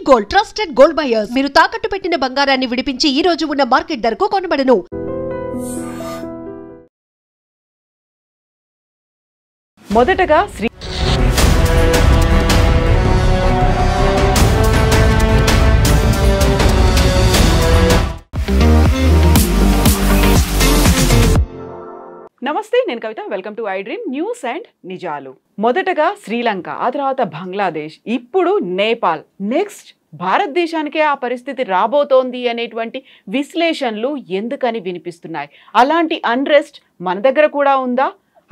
Gold, trusted gold buyers. మీరు తాకట్టు పెట్టిన బంగారాన్ని విడిపించి ఈ రోజు ఉన్న మార్కెట్ ధరకు కొనబడను. మొదటగా నమస్తే, నేను Kavitha. Welcome to I dream news and నిజాలు. మొదటగా శ్రీలంక, ఆ తర్వాత బంగ్లాదేశ్, ఇప్పుడు నేపాల్. నెక్స్ట్ భారతదేశానికే ఆ పరిస్థితి రాబోతోంది అనేటువంటి విశ్లేషణలు ఎందుకని వినిపిస్తున్నాయి? అలాంటి అన్రెస్ట్ మన దగ్గర కూడా ఉందా?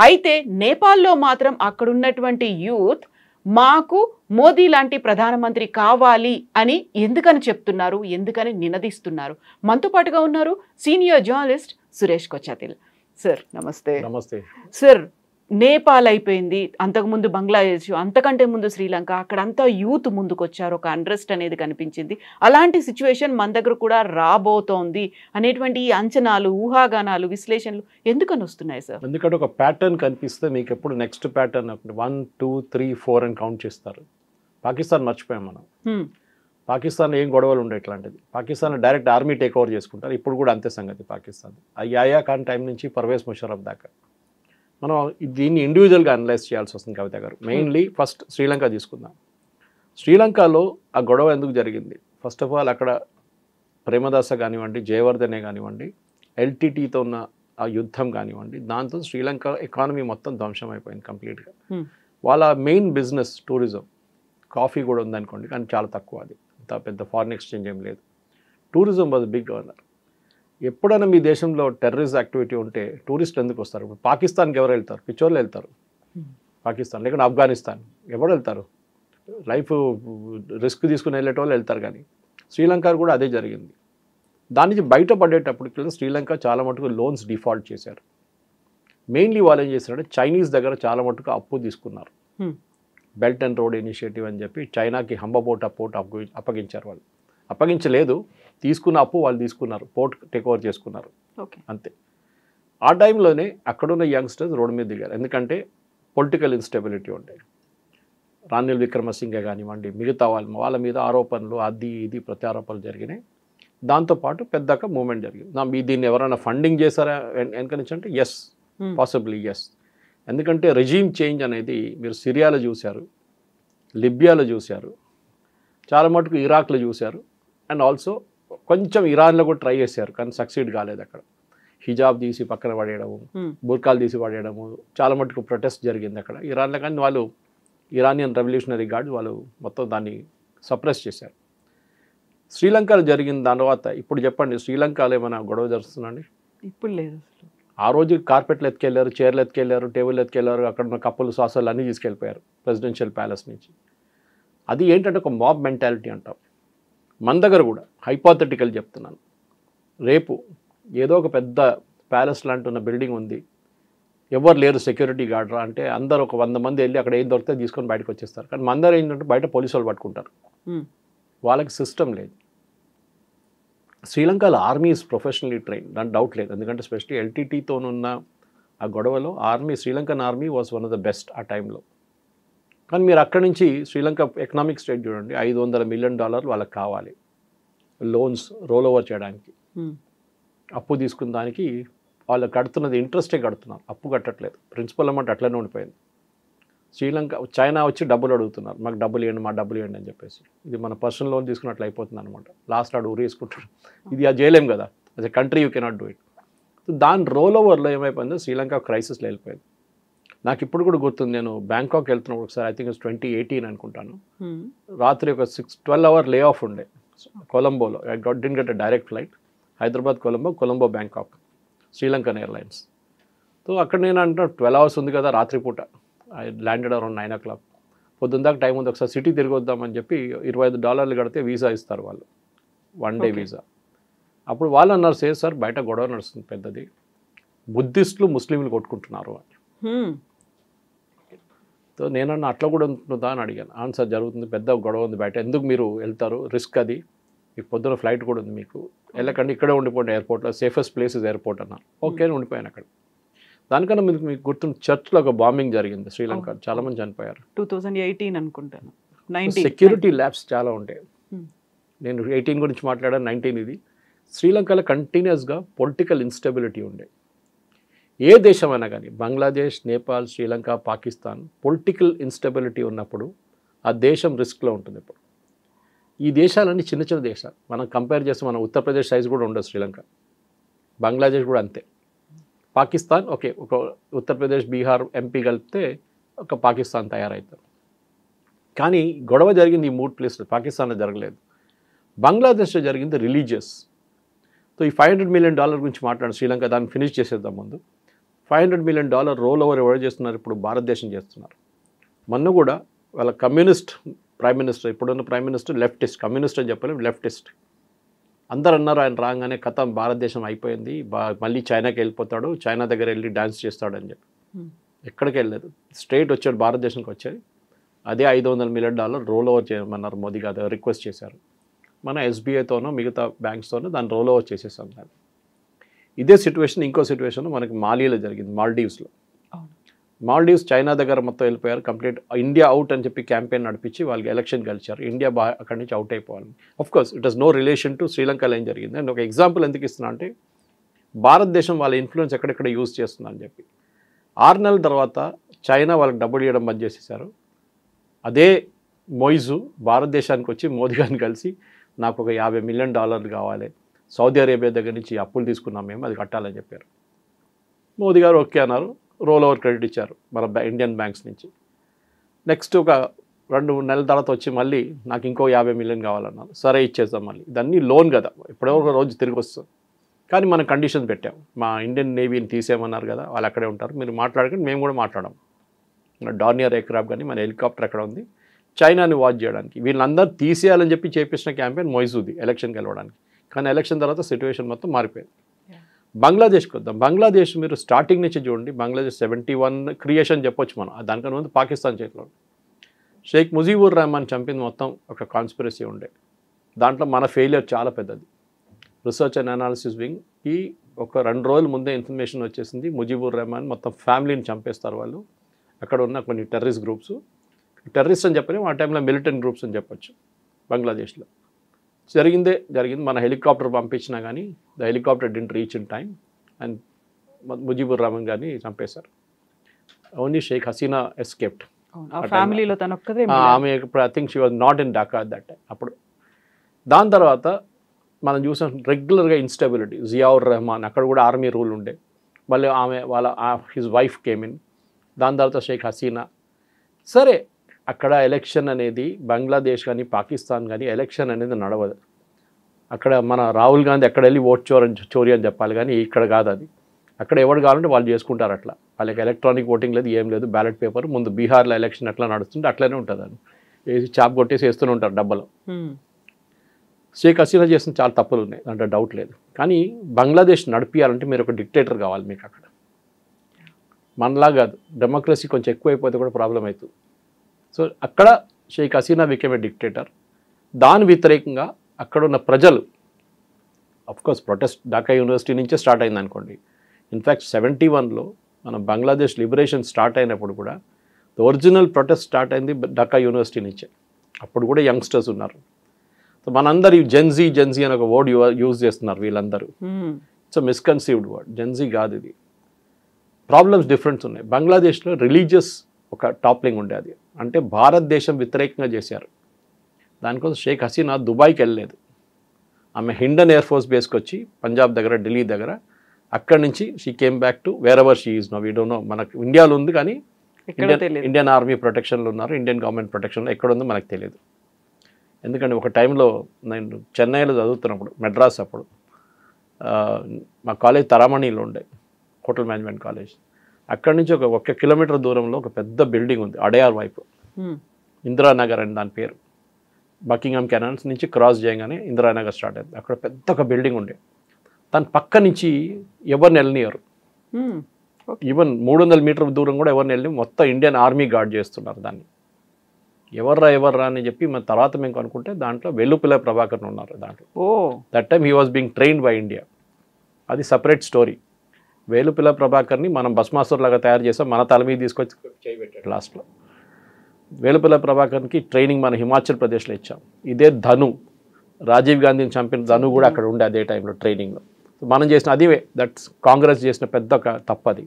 అయితే నేపాల్లో మాత్రం అక్కడున్నటువంటి యూత్ మాకు మోదీ లాంటి ప్రధానమంత్రి కావాలి అని ఎందుకని చెప్తున్నారు, ఎందుకని నినదిస్తున్నారు? మనతో పాటుగా ఉన్నారు senior journalist Suresh Kochattil. Sir నమస్తే. నమస్తే సార్, నేపాల్ అయిపోయింది, అంతకుముందు బంగ్లాదేశ్, అంతకంటే ముందు శ్రీలంక, అక్కడంతా యూత్ ముందుకొచ్చారు, ఒక అన్రెస్ట్ అనేది కనిపించింది. అలాంటి సిచ్యువేషన్ మన దగ్గర కూడా రాబోతోంది అనేటువంటి ఈ అంచనాలు, ఊహాగానాలు, విశ్లేషణలు ఎందుకని వస్తున్నాయి సార్? ఎందుకంటే ఒక ప్యాటర్న్ కనిపిస్తే మీకు ఎప్పుడు నెక్స్ట్ ప్యాటర్న్ 1, 2, 3, 4 అని కౌంట్ చేస్తారు. పాకిస్తాన్ మర్చిపోయాం మనం. పాకిస్తాన్లో ఏం గొడవలు ఉండే ఇట్లాంటిది. పాకిస్తాన్లో డైరెక్ట్ ఆర్మీ టేక్ ఓవర్ చేసుకుంటారు. ఇప్పుడు కూడా అంతే సంగతి పాకిస్తాన్. యాయా ఖాన్ టైం నుంచి పర్వేజ్ ముషరఫ్ దాకా మనం దీన్ని ఇండివిజువల్గా అనలైజ్ చేయాల్సి వస్తుంది కవిత గారు. మెయిన్లీ ఫస్ట్ శ్రీలంక తీసుకుందాం. శ్రీలంకలో ఆ గొడవ ఎందుకు జరిగింది? ఫస్ట్ ఆఫ్ ఆల్ అక్కడ ప్రేమదాస కానివ్వండి, జయవర్ధనే కానివ్వండి, ఎల్టీటీతో ఉన్న ఆ యుద్ధం కానివ్వండి, దాంతో శ్రీలంక ఎకానమీ మొత్తం ధ్వంసం అయిపోయింది కంప్లీట్గా. వాళ్ళ మెయిన్ బిజినెస్ టూరిజం. కాఫీ కూడా ఉందనుకోండి, కానీ చాలా తక్కువ. అది అంత పెద్ద ఫారిన్ ఎక్స్చేంజ్ ఏం లేదు. Tourism was big governor. ఎప్పుడైనా మీ దేశంలో టెర్రరిస్ట్ యాక్టివిటీ ఉంటే టూరిస్టులు ఎందుకు వస్తారు? ఇప్పుడు పాకిస్తాన్కి ఎవరు వెళ్తారు? పిచ్చోళ్ళు వెళ్తారు పాకిస్తాన్, లేకుంటే ఆఫ్ఘనిస్తాన్. ఎవరు వెళ్తారు? లైఫ్ రిస్క్ తీసుకుని వెళ్ళేటోళ్ళు వెళ్తారు. కానీ శ్రీలంక కూడా అదే జరిగింది. దాని నుంచి బయటపడేటప్పటికి శ్రీలంక చాలా మటుకు లోన్స్ డిఫాల్ట్ చేశారు. మెయిన్లీ వాళ్ళు ఏం చేశారంటే చైనీస్ దగ్గర చాలా మటుకు అప్పు తీసుకున్నారు. బెల్ట్ అండ్ రోడ్ ఇనిషియేటివ్ అని చెప్పి చైనాకి హంబబోటా పోర్ట్ అప్పగించారు. వాళ్ళు అప్పగించలేదు, తీసుకున్న అప్పు వాళ్ళు తీసుకున్నారు, పోర్ట్ టేక్ ఓవర్ చేసుకున్నారు. అంతే. ఆ టైంలోనే అక్కడున్న యంగ్స్టర్స్ రోడ్డు మీద దిగారు. ఎందుకంటే పొలిటికల్ ఇన్స్టెబిలిటీ ఉంటాయి. రానిల్ విక్రమసింఘే కానివ్వండి, మిగతా వాళ్ళ మీద ఆరోపణలు, అది ఇది ప్రత్యారోపణలు జరిగినాయి. దాంతోపాటు పెద్దగా మూమెంట్ జరిగింది. దీన్ని ఎవరైనా ఫండింగ్ చేశారా వెనకనించి అంటే ఎస్, పాసిబ్లీ ఎస్. ఎందుకంటే రెజీమ్ చేంజ్ అనేది మీరు సిరియాలో చూశారు, లిబియాలో చూశారు, చాలా మటుకు ఇరాక్లో చూశారు, అండ్ ఆల్సో కొంచెం ఇరాన్లో కూడా ట్రై చేశారు, కానీ సక్సీడ్ కాలేదు. అక్కడ హిజాబ్ తీసి పక్కన పడేయడము, బుర్కాలు తీసి పడేయడము, చాలా మటుకు ప్రొటెస్ట్ జరిగింది అక్కడ ఇరాన్లో. కానీ వాళ్ళు ఇరానియన్ రెవల్యూషనరీ గార్డ్ వాళ్ళు మొత్తం దాన్ని సప్రెస్ చేశారు. శ్రీలంకలో జరిగిన తర్వాత ఇప్పుడు చెప్పండి, శ్రీలంకలో ఏమైనా గొడవ జరుగుతుందండి? ఇప్పుడు లేదు. ఆ రోజు కార్పెట్లు ఎత్తుకెళ్ళారు, చైర్లు ఎత్తుకెళ్ళారు, టేబుల్ ఎత్తుకెళ్ళారు, అక్కడ ఉన్న కప్పులు, సాసాలు అన్నీ తీసుకెళ్ళిపోయారు ప్రెసిడెన్షియల్ ప్యాలెస్ నుంచి. అది ఏంటంటే ఒక మాబ్ మెంటాలిటీ అంటాం. మన దగ్గర కూడా హైపోథెటికల్ చెప్తున్నాను, రేపు ఏదో ఒక పెద్ద ప్యాలెస్ లాంటి ఉన్న బిల్డింగ్ ఉంది, ఎవరు లేరు సెక్యూరిటీ గార్డ్ అంటే అందరూ ఒక 100 మంది వెళ్ళి అక్కడ ఏం దొరికితే తీసుకొని బయటకు వచ్చేస్తారు. కానీ మన దగ్గర ఏంటంటే బయట పోలీసు వాళ్ళు పట్టుకుంటారు. వాళ్ళకి సిస్టమ్ లేదు. శ్రీలంకలో ఆర్మీ ఈజ్ ప్రొఫెషనలీ ట్రైన్, దాని డౌట్ లేదు. ఎందుకంటే స్పెషల్లీ ఎల్టీటీతోనున్న ఆ గొడవలో army, Sri Lankan army was one of the best ఆ టైంలో. కానీ మీరు అక్కడి నుంచి శ్రీలంక ఎకనామిక్ స్టేట్ చూడండి, $500 మిలియన్ వాళ్ళకి కావాలి లోన్స్ రోల్ ఓవర్ చేయడానికి. అప్పు తీసుకున్న దానికి వాళ్ళు కడుతున్నది ఇంట్రెస్టే కడుతున్నారు, అప్పు కట్టట్లేదు. ప్రిన్సిపల్ అమౌంట్ అట్లనే ఉండిపోయింది. శ్రీలంక, చైనా వచ్చి డబ్బులు అడుగుతున్నారు, మాకు డబ్బులు ఇవ్వండి, మా డబ్బులు ఇవ్వండి అని చెప్పేసి. ఇది మన పర్సనల్ లోన్ తీసుకున్నట్లు అయిపోతుంది అనమాట. లాస్ట్ ఆడు ఊరేసుకుంటారు. ఇది అది చేయలేం కదా, as a country you cannot do it. దాని రోల్ ఓవర్లో ఏమైపోయిందో శ్రీలంక క్రైసిస్లో వెళ్ళిపోయింది. నాకు ఇప్పుడు కూడా గుర్తుంది, నేను బ్యాంకాక్ వెళ్తున్నప్పుడు ఒకసారి, ఐ థింక్ 2018 అనుకుంటాను, రాత్రి ఒక 12 అవర్ లే ఆఫ్ ఉండే కొలంబోలో. I didn't get a direct flight, Hyderabad Colombo Bangkok, Sri Lankan airlines. So అక్కడ నేను అంటున్నా 12 అవర్స్ ఉంది కదా రాత్రిపూట. I landed around 9 o'clock. పొద్దున్న దాకా టైం ఉంది, ఒకసారి సిటీ తిరిగి వద్దామని చెప్పి $25 కడితే వీసా ఇస్తారు వాళ్ళు, 1 డే వీసా. అప్పుడు వాళ్ళు అన్నారు, సార్ బయట గొడవ నడుస్తుంది పెద్దది, బుద్ధిస్టులు ముస్లింలు కొట్టుకుంటున్నారు అని. సో నేనన్నా అట్లా కూడా ఉంటుందా అని అడిగాను. ఆన్సర్ జరుగుతుంది, పెద్ద గొడవ ఉంది బయట, ఎందుకు మీరు వెళ్తారు, రిస్క్ అది, మీకు పొద్దున ఫ్లైట్ కూడా ఉంది, మీకు వెళ్ళకండి, ఇక్కడే ఉండిపోండి ఎయిర్పోర్ట్లో, సేఫెస్ట్ ప్లేస్ ఇస్ ఎయిర్పోర్ట్ అన్నారు. ఓకే అని ఉండిపోయాను అక్కడ. దానికన్నా మీకు గుర్తున్న చర్చ్లో ఒక బాంబింగ్ జరిగింది శ్రీలంక, చాలా మంది చనిపోయారు. 2018 అనుకుంటాను. సెక్యూరిటీ ల్యాబ్స్ చాలా ఉంటాయి. నేను 18 గురించి మాట్లాడాను, 19 ఇది. శ్రీలంకలో కంటిన్యూస్గా పొలిటికల్ ఇన్స్టెబిలిటీ ఉండే. ఏ దేశమైనా కానీ బంగ్లాదేశ్, నేపాల్, శ్రీలంక, పాకిస్తాన్ పొలిటికల్ ఇన్స్టెబిలిటీ ఉన్నప్పుడు ఆ దేశం రిస్క్లో ఉంటుంది. ఇప్పుడు ఈ దేశాలన్నీ చిన్న చిన్న దేశాలు. మనం కంపేర్ చేస్తే మన ఉత్తరప్రదేశ్ సైజు కూడా ఉండదు శ్రీలంక. బంగ్లాదేశ్ కూడా అంతే. పాకిస్తాన్ ఓకే, ఒక ఉత్తరప్రదేశ్, బీహార్, ఎంపీ కలిపితే ఒక పాకిస్తాన్ తయారవుతారు. కానీ గొడవ జరిగింది ఈ 3 ప్లేస్లో. పాకిస్తాన్లో జరగలేదు. బంగ్లాదేశ్లో జరిగింది రిలీజియస్. సో ఈ $500 million గురించి మాట్లాడు శ్రీలంక, దాన్ని ఫినిష్ చేసేద్దాం ముందు. $500 million రోల్ ఓవర్ ఎవరు చేస్తున్నారు? ఇప్పుడు భారతదేశం చేస్తున్నారు. మొన్న కూడా వాళ్ళ కమ్యూనిస్ట్ ప్రైమ్ మినిస్టర్, ఇప్పుడున్న ప్రైమ్ మినిస్టర్ లెఫ్టిస్ట్, కమ్యూనిస్ట్ అని చెప్పలేము, లెఫ్టిస్ట్. అందరు అన్నారు ఆయన రాగానే కథం భారతదేశం అయిపోయింది, మళ్ళీ చైనాకి వెళ్ళిపోతాడు, చైనా దగ్గర వెళ్ళి డ్యాన్స్ చేస్తాడు అని చెప్పి. ఎక్కడికి వెళ్ళలేదు, స్ట్రైట్ వచ్చాడు భారతదేశానికి వచ్చాడు. అదే $500 million రోల్ ఓవర్ చేయమన్నారు మోదీ గారు, రిక్వెస్ట్ చేశారు. మన ఎస్బీఐతోనో మిగతా బ్యాంక్స్తోనో దాన్ని రోల్ ఓవర్ చేసేసాం. దాన్ని ఇదే సిచ్యువేషన్ ఇంకో సిచ్యువేషన్ మనకి మాలీలో జరిగింది, మాల్డీవ్స్లో. మాల్డీవ్స్ చైనా దగ్గర మొత్తం వెళ్ళిపోయారు, కంప్లీట్ ఇండియా అవుట్ అని చెప్పి క్యాంపెయిన్ నడిపించి వాళ్ళకి ఎలక్షన్ గెలిచారు. ఇండియా అక్కడి నుంచి అవుట్ అయిపోవాలి. Course it has no relation to శ్రీలంకలో ఏం జరిగింది. అండ్ ఒక ఎగ్జాంపుల్ ఎందుకు ఇస్తున్నా అంటే భారతదేశం వాళ్ళ ఇన్ఫ్లుయెన్స్ ఎక్కడెక్కడ యూజ్ చేస్తుందని అని చెప్పి. 6 నెలల తర్వాత చైనా వాళ్ళకి డబ్బులు ఇవ్వడం బంద్ చేసేసారు. అదే మొయిజు భారతదేశానికి వచ్చి మోదీ గారిని కలిసి నాకు ఒక $50 million కావాలి, సౌదీ అరేబియా దగ్గర నుంచి అప్పులు తీసుకున్నాం మేము, అది కట్టాలని చెప్పారు. మోదీ గారు ఓకే అన్నారు, రోల్ ఓవర్ క్రెడిట్ ఇచ్చారు మన ఇండియన్ బ్యాంక్స్ నుంచి. నెక్స్ట్ ఒక 2 నెలల తర్వాత వచ్చి మళ్ళీ నాకు ఇంకో $50 million కావాలన్నారు. సరే ఇచ్చేద్దాం. మళ్ళీ ఇదన్నీ లోన్ కదా, ఎప్పుడో ఒక రోజు తిరిగి వస్తుంది. కానీ మనం కండిషన్ పెట్టాం, మా ఇండియన్ నేవీని తీసేయమన్నారు కదా, వాళ్ళు అక్కడే ఉంటారు, మీరు మాట్లాడకండి, మేము కూడా మాట్లాడాం. డార్నియర్ ఎయిర్క్రాఫ్ట్ కానీ మన హెలికాప్టర్ ఎక్కడ ఉంది, చైనాని వాచ్ చేయడానికి. వీళ్ళందరూ తీసేయాలని చెప్పి చేపించిన క్యాంపెయిన్ మొయిజుది ఎలక్షన్కి వెళ్ళడానికి. కానీ ఎలక్షన్ తర్వాత సిచ్యువేషన్ మొత్తం మారిపోయింది. బంగ్లాదేశ్కి వద్దాం. బంగ్లాదేశ్ మీరు స్టార్టింగ్ నుంచి చూడండి, బంగ్లాదేశ్ 71 క్రియేషన్ చెప్పొచ్చు మనం. దానికన్నా ముందు పాకిస్తాన్ చేతిలో షేక్ ముజీబుర్ రెహమాన్ చంపింది మొత్తం ఒక కాన్స్పిరసీ ఉండే. దాంట్లో మన ఫెయిలియర్ చాలా పెద్దది. రీసెర్చ్ అండ్ అనాలిసిస్ వింగ్కి ఒక 2 రోజుల ముందే ఇన్ఫర్మేషన్ వచ్చేసింది, ముజీబుర్ రెహమాన్ మొత్తం ఫ్యామిలీని చంపేస్తారు వాళ్ళు. అక్కడ ఉన్న కొన్ని టెర్రరిస్ట్ గ్రూప్స్, టెర్రరిస్ట్ అని చెప్పలేము, ఆ టైంలో మిలిటెంట్ గ్రూప్స్ అని చెప్పొచ్చు. బంగ్లాదేశ్లో జరిగింది. మన హెలికాప్టర్ పంపించినా కానీ the helicopter didn't reach in time and Mujibur Rahman గారిని చంపేశారు. Only Sheikh Hasina escaped. ఫ్యామిలీలో తన ఒక్కదే, ఆమె I think she was not in Dhaka at that time. అప్పుడు దాని తర్వాత మనం చూసాం రెగ్యులర్గా ఇన్స్టెబిలిటీ. జియావుర్ రెహమాన్ అక్కడ కూడా ఆర్మీ రూల్ ఉండే, మళ్ళీ ఆమె వాళ్ళ హిజ్ వైఫ్ కేమ్ ఇన్. దాని తర్వాత షేక్ హసీనా. సరే అక్కడ ఎలక్షన్ అనేది బంగ్లాదేశ్ కానీ పాకిస్తాన్ కానీ ఎలక్షన్ అనేది నడవదు. అక్కడ మన రాహుల్ గాంధీ ఎక్కడ వెళ్ళి ఓట్ చోరీ అని చెప్పాలి, కానీ ఇక్కడ కాదు అది. అక్కడ ఎవరు కావాలంటే వాళ్ళు చేసుకుంటారు. అట్లా వాళ్ళకి ఎలక్ట్రానిక్ ఓటింగ్ లేదు, ఏం లేదు, బ్యాలెట్ పేపర్. ముందు బీహార్లో ఎలక్షన్ ఎట్లా నడుస్తుంటే అట్లనే ఉంటుంది. అని వేసి చాప్ కొట్టేసి వేస్తూనే ఉంటారు డబ్బలో. షేక్ హసీనా చేసిన చాలా తప్పులు ఉన్నాయి, దాంట్లో డౌట్ లేదు. కానీ బంగ్లాదేశ్ నడిపించాలంటే మీరు ఒక డిక్టేటర్ కావాలి మీకు. అక్కడ మనలా కాదు, డెమోక్రసీ కొంచెం ఎక్కువైపోతే కూడా ప్రాబ్లం అవుతుంది. సో అక్కడ Sheikh Hasina became a dictator. దాని వ్యతిరేకంగా అక్కడ ఉన్న ప్రజలు, అఫ్కోర్స్ ప్రొటెస్ట్ ఢాకా యూనివర్సిటీ నుంచే స్టార్ట్ అయింది అనుకోండి. ఇన్ఫ్యాక్ట్ 71లో మన బంగ్లాదేశ్ లిబరేషన్ స్టార్ట్ అయినప్పుడు కూడా ఒరిజినల్ ప్రొటెస్ట్ స్టార్ట్ అయింది ఢాకా యూనివర్సిటీ నుంచే. అప్పుడు కూడా యంగ్స్టర్స్ ఉన్నారు. సో మనందరూ జెన్జీ అని ఒక వర్డ్ యూజ్ చేస్తున్నారు వీళ్ళందరూ. It's మిస్కన్సీవ్డ్ word. జెన్జీ కాదు ఇది. ప్రాబ్లమ్స్ డిఫరెంట్స్ ఉన్నాయి. బంగ్లాదేశ్లో రిలీజియస్ ఒక టాప్లింగ్ ఉండే, అది అంటే భారతదేశం వ్యతిరేకంగా చేశారు. దానికోసం షేక్ హసీనా దుబాయ్కి వెళ్ళలేదు. ఆమె హిండన్ ఎయిర్ ఫోర్స్ బేస్కి వచ్చి పంజాబ్ దగ్గర, ఢిల్లీ దగ్గర, అక్కడి నుంచి she came back to wherever she is no. We don't know. మనకు ఇండియాలో ఉంది కానీ ఇండియన్ ఆర్మీ ప్రొటెక్షన్లో ఉన్నారు, ఇండియన్ గవర్నమెంట్ ప్రొటెక్షన్లో ఎక్కడ ఉందో మనకు తెలియదు. ఎందుకంటే ఒక టైంలో నేను చెన్నైలో చదువుతున్నప్పుడు, మెడ్రాస్ అప్పుడు, మా కాలేజ్ తరామణిలో ఉండే, హోటల్ మేనేజ్మెంట్ కాలేజ్. అక్కడి నుంచి ఒక కిలోమీటర్ దూరంలో ఒక పెద్ద బిల్డింగ్ ఉంది అడయార్ వైపు, ఇందిరానగర్ అని దాని పేరు. బకింగ్హామ్ కెనాల్స్ నుంచి క్రాస్ చేయగానే ఇందిరానగర్ స్టార్ట్ అయింది. అక్కడ పెద్ద ఒక బిల్డింగ్ ఉండే. దాని పక్క నుంచి ఎవరిని వెళ్ళనియరు. ఈవెన్ 300 మీటర్ దూరం కూడా ఎవరిని వెళ్ళి, మొత్తం ఇండియన్ ఆర్మీ గార్డ్ చేస్తున్నారు దాన్ని. ఎవర్రా అని చెప్పి మన తర్వాత మేము అనుకుంటే దాంట్లో వెల్లుపిల్ల ప్రభాకర్ ఉన్నారు దాంట్లో. That time he was being trained by India. అది సపరేట్ స్టోరీ. వేలుపిల్ల ప్రభాకర్ని మనం భస్మాసుర్ లాగా తయారు చేసాం, మన తల మీద తీసుకొచ్చి చేయబెట్టాడు లాస్ట్లో. వేలుపిల్ల ప్రభాకర్కి ట్రైనింగ్ మన హిమాచల్ ప్రదేశ్లో ఇచ్చాం. ఇదే ధను రాజీవ్ గాంధీని చంపిన ధను కూడా అక్కడ ఉండే అదే టైంలో ట్రైనింగ్లో. మనం చేసిన అది దట్స్ కాంగ్రెస్ చేసిన పెద్ద ఒక తప్పది.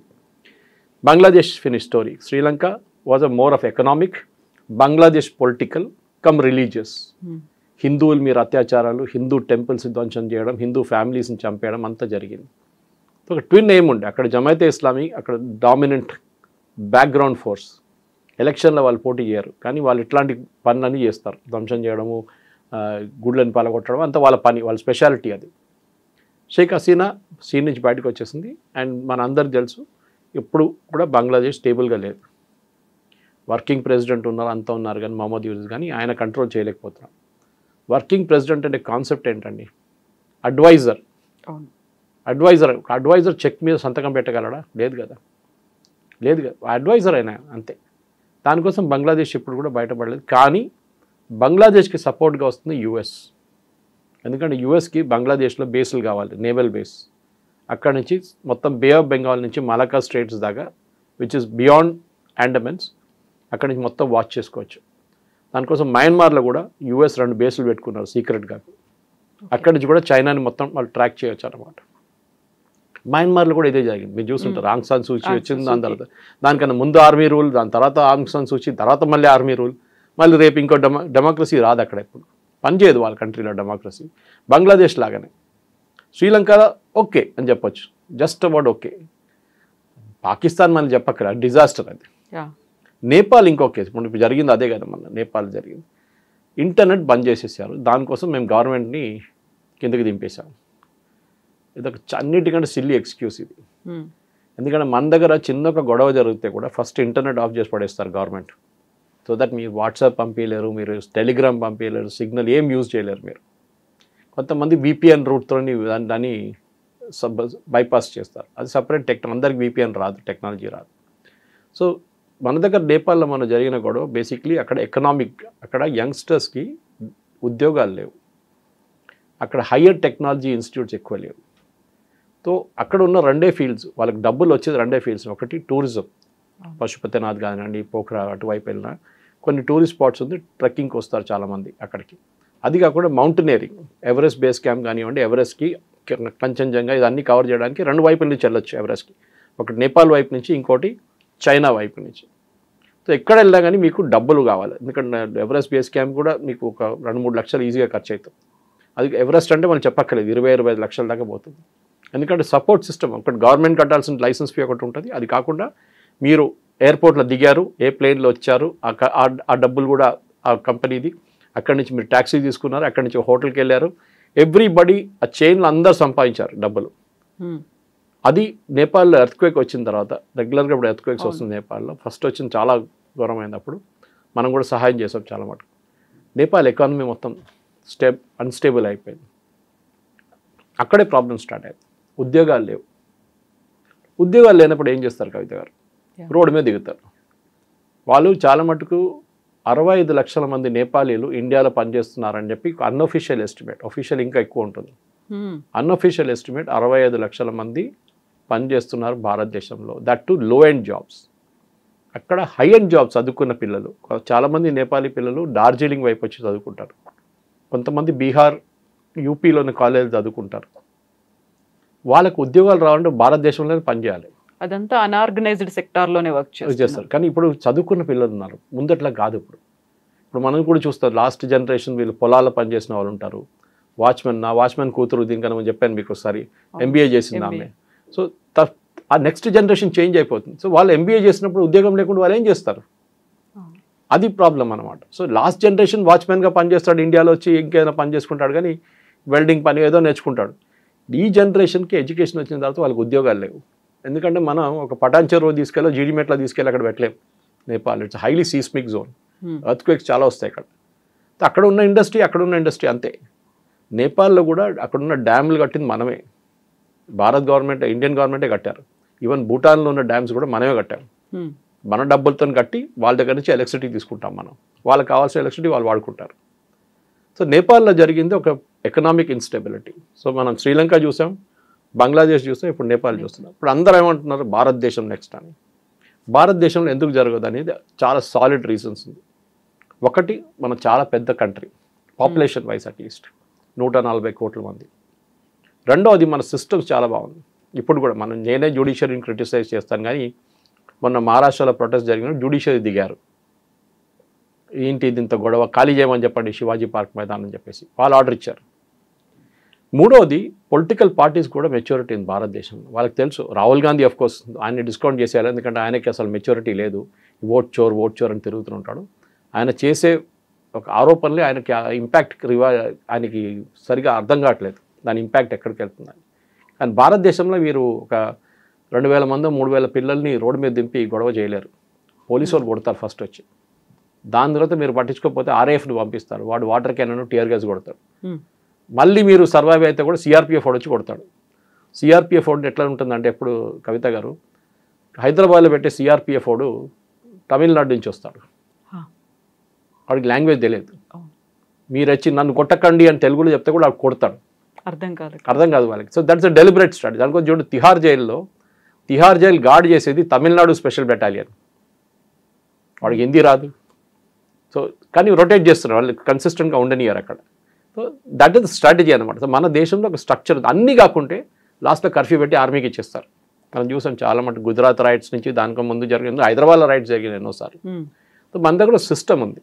Bangladesh finish story. Sri Lanka was a more of economic, Bangladesh political come religious. హిందువుల మీద అత్యాచారాలు, హిందూ టెంపుల్స్ ధ్వంసం చేయడం, హిందూ ఫ్యామిలీస్ని చంపేయడం అంతా జరిగింది. ఒక ట్విన్ ఏం ఉండే అక్కడ జమాయితే ఇస్లామీ అక్కడ డామినెంట్ బ్యాక్గ్రౌండ్ ఫోర్స్. ఎలక్షన్లో వాళ్ళు పోటీ చేయరు కానీ వాళ్ళు ఇట్లాంటి పనులన్నీ చేస్తారు, ధ్వంసం చేయడము, గుడ్లను పాలగొట్టడం అంతా వాళ్ళ పని, వాళ్ళ స్పెషాలిటీ అది. షేక్ హసీనా సీన్ నుంచి బయటకు వచ్చేసింది. అండ్ మన అందరికి తెలుసు ఎప్పుడు కూడా బంగ్లాదేశ్ స్టేబుల్గా లేదు. వర్కింగ్ ప్రెసిడెంట్ ఉన్నారు, అంతా ఉన్నారు కానీ మహమ్మద్ యూసుఫ్ కానీ ఆయన కంట్రోల్ చేయలేకపోతున్నారు. వర్కింగ్ ప్రెసిడెంట్ అంటే కాన్సెప్ట్ ఏంటండి? అడ్వైజర్. అడ్వైజర్ చెక్ మీద సంతకం పెట్టగలడా? లేదు కదా. అడ్వైజర్ అయినా అంతే. దానికోసం బంగ్లాదేశ్ ఇప్పుడు కూడా బయటపడలేదు. కానీ బంగ్లాదేశ్కి సపోర్ట్గా వస్తుంది యుఎస్. ఎందుకంటే యుఎస్కి బంగ్లాదేశ్లో బేస్లు కావాలి, నేవల్ బేస్. అక్కడ నుంచి మొత్తం బే ఆఫ్ బెంగాల్ నుంచి మలక్కా స్ట్రేట్స్ దాకా, విచ్ ఇస్ బియాండ్ అండమాన్స్, అక్కడి నుంచి మొత్తం వాచ్ చేసుకోవచ్చు. దానికోసం మయన్మార్లో కూడా యుఎస్ 2 బేస్లు పెట్టుకున్నారు సీక్రెట్గా. అక్కడి నుంచి కూడా చైనాని మొత్తం వాళ్ళు ట్రాక్ చేయొచ్చు అనమాట. మయన్మార్లో కూడా ఇదే జరిగింది. మీరు చూస్తుంటారు ఆంగ్ సాన్ సూచీ వచ్చింది, దాని తర్వాత దానికన్నా ముందు ఆర్మీ రూల్, దాని తర్వాత ఆంగ్ సాన్ సూచీ, తర్వాత మళ్ళీ ఆర్మీ రూల్, మళ్ళీ రేపు ఇంకో డెమోక్రసీ రాదు అక్కడ. ఎప్పుడు పనిచేయదు వాళ్ళ కంట్రీలో డెమోక్రసీ. బంగ్లాదేశ్ లాగానే. శ్రీలంకలో ఓకే అని చెప్పొచ్చు, జస్ట్ అబౌట్ ఓకే. పాకిస్తాన్ మనం చెప్పక్కరా, డిజాస్టర్ అది. నేపాల్ ఇంకో కేసు, ఇప్పుడు జరిగింది అదే కదా, మన నేపాల్ జరిగింది. ఇంటర్నెట్ బంద్ చేసేసారు, దానికోసం మేము గవర్నమెంట్ని కిందకి దింపేశాం. ఇదొక అన్నిటికంటే సిల్లీ ఎక్స్క్యూజ్ ఇది. ఎందుకంటే మన దగ్గర చిన్న ఒక గొడవ జరిగితే కూడా ఫస్ట్ ఇంటర్నెట్ ఆఫ్ చేసి పడేస్తారు గవర్నమెంట్. సో దట్ మీరు వాట్సాప్ పంపించలేరు, మీరు టెలిగ్రామ్ పంపించలేరు, సిగ్నల్ ఏం యూజ్ చేయలేరు మీరు. కొంతమంది VPN రూట్తో దాన్ని బైపాస్ చేస్తారు. అది సపరేట్ అందరికి VPN రాదు, టెక్నాలజీ రాదు. సో మన దగ్గర నేపాల్లో మన జరిగిన గొడవ బేసిక్లీ అక్కడ ఎకనామిక్, అక్కడ యంగ్స్టర్స్కి ఉద్యోగాలు లేవు, అక్కడ హయ్యర్ టెక్నాలజీ ఇన్స్టిట్యూట్స్ ఎక్కువ లేవు. సో అక్కడ ఉన్న 2 ఫీల్డ్స్, వాళ్ళకి డబ్బులు వచ్చేది 2 ఫీల్డ్స్. ఒకటి టూరిజం, పశుపతినాథ్ కానివ్వండి, పోఖ్రా అటువైపు వెళ్ళినా కొన్ని టూరిస్ట్ స్పాట్స్ ఉంది, ట్రెక్కింగ్కి వస్తారు చాలామంది అక్కడికి. అది కాకుండా మౌంటైనరింగ్, ఎవరెస్ట్ బేస్ క్యాంప్ కానివ్వండి, ఎవరెస్ట్కి, కంచన్జంగా, ఇదన్నీ కవర్ చేయడానికి 2 వైపుల నుంచి వెళ్ళొచ్చు ఎవరెస్ట్కి. ఒకటి నేపాల్ వైపు నుంచి, ఇంకోటి చైనా వైపు నుంచి. సో ఎక్కడ వెళ్ళినా కానీ మీకు డబ్బులు కావాలి. ఎందుకంటే ఎవరెస్ట్ బేస్ క్యాంప్ కూడా మీకు ఒక 2-3 లక్షలు ఈజీగా ఖర్చు అవుతుంది. అది ఎవరెస్ట్ అంటే మనం చెప్పక్కర్లేదు, 20-25 లక్షల దాకా పోతుంది. ఎందుకంటే సపోర్ట్ సిస్టమ్ ఒకటి, గవర్నమెంట్ కట్టాల్సిన లైసెన్స్ ఫీ ఒకటి ఉంటుంది. అది కాకుండా మీరు ఎయిర్పోర్ట్లో దిగారు, ఏ ప్లేన్లో వచ్చారు, ఆ డబ్బులు కూడా ఆ కంపెనీది. అక్కడి నుంచి మీరు ట్యాక్సీ తీసుకున్నారు, అక్కడి నుంచి హోటల్కి వెళ్ళారు, ఎవ్రీబడి ఆ చైన్లో అందరు సంపాదించారు డబ్బులు. అది నేపాల్లో ఎర్త్క్వేక్ వచ్చిన తర్వాత, రెగ్యులర్గా ఇప్పుడు ఎర్త్క్వేక్స్ వస్తుంది నేపాల్లో. ఫస్ట్ వచ్చింది చాలా ఘోరమైనప్పుడు మనం కూడా సహాయం చేసాం చాలా మటుకు. నేపాల్ ఎకానమీ మొత్తం అన్స్టేబుల్ అయిపోయింది. అక్కడే ప్రాబ్లమ్ స్టార్ట్ అయ్యింది. ఉద్యోగాలు లేవు. ఉద్యోగాలు లేనప్పుడు ఏం చేస్తారు కవిత గారు? రోడ్డు మీద దిగుతారు. వాళ్ళు చాలా మటుకు 65 లక్షల మంది నేపాలీలు ఇండియాలో పనిచేస్తున్నారని చెప్పి అన్అఫీషియల్ ఎస్టిమేట్, అఫీషియల్ ఇంకా ఎక్కువ ఉంటుంది. అన్అఫీషియల్ ఎస్టిమేట్ 65 లక్షల మంది పనిచేస్తున్నారు భారతదేశంలో, దట్ టు లో ఎండ్ జాబ్స్. అక్కడ హై ఎండ్ జాబ్స్ చదువుకున్న పిల్లలు చాలామంది నేపాలీ పిల్లలు డార్జిలింగ్ వైపు వచ్చి చదువుకుంటారు, కొంతమంది బీహార్ యూపీలోని కాలేజీలు చదువుకుంటారు. వాళ్ళకు ఉద్యోగాలు రావాలంటే భారతదేశంలోనే పనిచేయాలి. అదంతా అన్ఆర్గనైజ్డ్ సెక్టార్లోనే వర్క్ చేస్తారు. కానీ ఇప్పుడు చదువుకున్న పిల్లలు ఉన్నారు, ముందట్లా కాదు. ఇప్పుడు మనం కూడా చూస్తాం, లాస్ట్ జనరేషన్ వీళ్ళు పొలాల్లో పనిచేసిన వాళ్ళు ఉంటారు. వాచ్మెన్ కూతురు, దీనికన్నా చెప్పాను మీకు ఒకసారి, MBA చేసింది ఆమె. సో ఆ నెక్స్ట్ జనరేషన్ చేంజ్ అయిపోతుంది. సో వాళ్ళు MBA చేసినప్పుడు ఉద్యోగం లేకుండా వాళ్ళు ఏం చేస్తారు? అది ప్రాబ్లం అనమాట. సో లాస్ట్ జనరేషన్ వాచ్మెన్గా పనిచేస్తాడు, ఇండియాలో వచ్చి ఇంకేదైనా పని చేసుకుంటాడు, కానీ వెల్డింగ్ పని ఏదో నేర్చుకుంటాడు. ఈ జనరేషన్కి ఎడ్యుకేషన్ వచ్చిన తర్వాత వాళ్ళకి ఉద్యోగాలు లేవు. ఎందుకంటే మనం ఒక పటాన్ చెరువు తీసుకెళ్ళి, జీడిమెట్లా తీసుకెళ్ళి అక్కడ పెట్టలేము. Nepal it's highly seismic zone, earthquakes చాలా వస్తాయి అక్కడ. అక్కడ ఉన్న ఇండస్ట్రీ అంతే. నేపాల్లో కూడా అక్కడున్న డ్యామ్లు కట్టింది మనమే, భారత్ గవర్నమెంట్, ఇండియన్ గవర్నమెంటే కట్టారు. ఈవెన్ భూటాన్లో ఉన్న డ్యామ్స్ కూడా మనమే కట్టాము. మన డబ్బులతో కట్టి వాళ్ళ దగ్గర నుంచి ఎలక్ట్రిసిటీ తీసుకుంటాం మనం, వాళ్ళకి కావాల్సిన ఎలక్ట్రిసిటీ వాళ్ళు వాడుకుంటారు. సో నేపాల్లో జరిగింది ఒక ఎకనామిక్ ఇన్స్టెబిలిటీ. సో మనం శ్రీలంక చూసాం, బంగ్లాదేశ్ చూసాం, ఇప్పుడు నేపాల్ చూస్తున్నాం. ఇప్పుడు అందరూ ఏమంటున్నారు భారతదేశం నెక్స్ట్ అని. భారతదేశంలో ఎందుకు జరగదు అనేది చాలా సాలిడ్ రీజన్స్ ఉంది. ఒకటి, మనం చాలా పెద్ద కంట్రీ, పాపులేషన్ వైజ్ అట్లీస్ట్ 140 కోట్ల మంది. రెండవది మన సిస్టమ్స్ చాలా బాగుంది. ఇప్పుడు కూడా నేనే జ్యుడిషియరీని క్రిటిసైజ్ చేస్తాను, కానీ మొన్న మహారాష్ట్రలో ప్రొటెస్ట్ జరిగిన జ్యుడిషియరీ దిగారు. ఏంటి ఇది ఇంత గొడవ, ఖాళీ చేయమని చెప్పండి శివాజీ పార్క్ మైదానం అని చెప్పేసి వాళ్ళు ఆర్డర్ ఇచ్చారు. మూడవది పొలిటికల్ పార్టీస్ కూడా మెచ్యూరిటీ ఉంది భారతదేశంలో. వాళ్ళకి తెలుసు రాహుల్ గాంధీ ఆఫ్ కోర్స్ ఆయన్ని డిస్కౌంట్ చేసేయాలి, ఎందుకంటే ఆయనకి అసలు మెచ్యూరిటీ లేదు, ఓట్ చోర్ అని తిరుగుతుంటాడు. ఆయన చేసే ఒక ఆరోపణలే ఆయనకి ఇంపాక్ట్ ఆయనకి సరిగా అర్థం కావట్లేదు దాని ఇంపాక్ట్ ఎక్కడికి వెళ్తుందని. కానీ భారతదేశంలో మీరు ఒక 2000 మందో 3000 పిల్లల్ని రోడ్డు మీద దింపి గొడవ చేయలేరు. పోలీసు వాళ్ళు కొడతారు ఫస్ట్ వచ్చి, దాని తర్వాత మీరు పట్టించుకోకపోతే ఆర్ఏఎఫ్ని పంపిస్తారు, వాడు వాటర్ క్యానన్ టీఆర్ గ్యాస్ కొడతాడు. మళ్ళీ మీరు సర్వైవ్ అయితే కూడా సిఆర్పిఎఫ్ వాడు వచ్చి కొడతాడు. సిఆర్పిఎఫ్ వాడు ఎట్లా ఉంటుందంటే, ఎప్పుడు కవిత గారు హైదరాబాద్లో పెట్టే సిఆర్పిఎఫ్ వాడు తమిళనాడు నుంచి వస్తాడు, వాడికి లాంగ్వేజ్ తెలియదు. మీరు వచ్చి నన్ను కొట్టకండి అని తెలుగులో చెప్తే కూడా వాడు కొడతాడు, అర్థం కాదు వాళ్ళకి. So that's a deliberate strategy. దానికోసం చూడండి, తిహార్ జైలు గార్డ్ చేసేది తమిళనాడు స్పెషల్ బెటాలియన్, వాడికి హిందీ రాదు. సో కానీ రొటేట్ చేస్తున్నారు, వాళ్ళు కన్సిస్టెంట్గా ఉండనియారు అక్కడ. సో దట్ ఈస్ స్ట్రాటజీ అనమాట. సో మన దేశంలో ఒక స్ట్రక్చర్ అన్నీ కాకుంటే లాస్ట్లో కర్ఫ్యూ పెట్టి ఆర్మీకి ఇచ్చేస్తారు. మనం చూసాం చాలా మటు గుజరాత్ రైట్స్ నుంచి దానికి ముందు జరిగింది, హైదరాబాద్లో రైట్స్ జరిగినాయి ఎన్నోసార్లు. సో మన దగ్గర సిస్టమ్ ఉంది,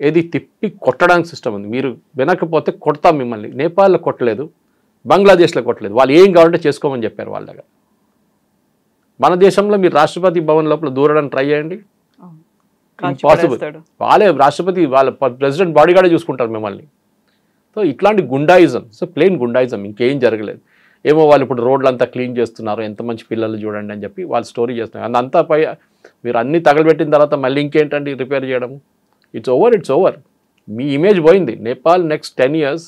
ఏది తిప్పి కొట్టడానికి సిస్టమ్ ఉంది. మీరు వినకపోతే కొడతాం మిమ్మల్ని. నేపాల్లో కొట్టలేదు, బంగ్లాదేశ్లో కొట్టలేదు, వాళ్ళు ఏం కావాలంటే చేసుకోమని చెప్పారు వాళ్ళ దగ్గర. మన దేశంలో మీరు రాష్ట్రపతి భవన్ లోపల దూరడానికి ట్రై చేయండి, ఇంపాసిబుల్. వాళ్ళే రాష్ట్రపతి వాళ్ళ ప్రెసిడెంట్ బాడీగార్డే చూసుకుంటారు మిమ్మల్ని. సో ఇట్లాంటి గుండాయిజం, సో ప్లెయిన్ గుండాయిజం, ఇంకేం జరగలేదు. ఏమో వాళ్ళు ఇప్పుడు రోడ్లంతా క్లీన్ చేస్తున్నారు, ఎంత మంచి పిల్లలు చూడండి అని చెప్పి వాళ్ళు స్టోరీ చేస్తున్నారు. అంతా పై మీరు అన్నీ తగలబెట్టిన తర్వాత మళ్ళీ ఇంకేంటండి రిపేర్ చేయడం. It's over. మీ ఇమేజ్ పోయింది. నేపాల్ నెక్స్ట్ 10 years